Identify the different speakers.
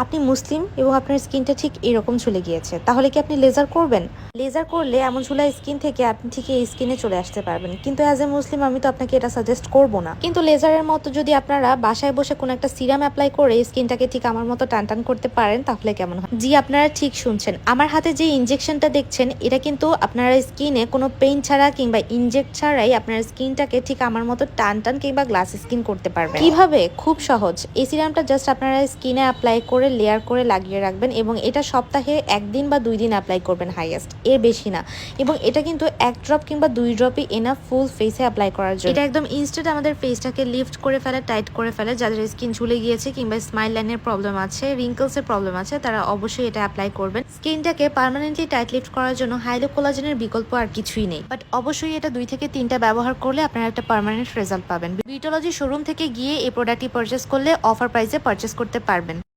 Speaker 1: আপনি মুসলিম এবং আপনার স্কিনটা ঠিক এরকম চলে গিয়েছে, তাহলে কি আপনি লেজার করবেন? লেজার করলে এমন চুলা স্কিন থেকে আপনি ঠিক এই স্কিনে চলে আসতে পারবেন, কিন্তু অ্যাজ এ মুসলিম আমি তো আপনাকে এটা সাজেস্ট করব না। কিন্তু লেজারের মতো যদি আপনারা বাসায় বসে কোনো একটা সিরাম অ্যাপ্লাই করে স্কিনটাকে ঠিক আমার মতো টান করতে পারেন তাহলে কেমন হয়? জি, আপনারা ঠিক শুনছেন, আমার হাতে যে ইনজেকশনটা দেখছেন এটা কিন্তু আপনারা স্কিনে কোনো পেইন ছাড়া কিংবা ইনজেক্ট ছাড়াই আপনার স্কিনটাকে ঠিক আমার মতো টান কিংবা গ্লাস স্কিন করতে পারবেন। কিভাবে? খুব সহজ। এই সিরামটা জাস্ট আপনারা স্কিনে অ্যাপ্লাই করে লেয়ার করে লাগিয়ে রাখবেন এবং এটা সপ্তাহে 1 দিন বা 2 দিন অ্যাপ্লাই করবেন হাইয়েস্ট, এর বেশি না। এবং এটা কিন্তু 1 ড্রপ কিংবা 2 ড্রপই এনাফ ফুল ফেসে অ্যাপ্লাই করার জন্য। এটা একদম ইনস্ট্যান্ট আমাদের ফেসটাকে লিফট করে ফেলে, টাইট করে ফেলে। যাদের স্কিন ঝুলে গিয়েছে কিংবা স্মাইল লাইনের প্রবলেম আছে, রিঙ্কলস এর প্রবলেম আছে, তারা অবশ্যই এটা অ্যাপ্লাই করবেন। স্কিনটাকে পার্মানেন্টলি টাইট লিফট করার জন্য হাইলো কোলাজেনের বিকল্প আর কিছুই নেই। বাট অবশ্যই এটা 2 থেকে 3টা ব্যবহার করলে আপনারা একটা পার্মানেন্ট রেজাল্ট পাবেন। বিউটোলজি শোরুম থেকে গিয়ে এই প্রোডাক্টটি পারচেস করলে অফার প্রাইসে পারচেস করতে পারবেন।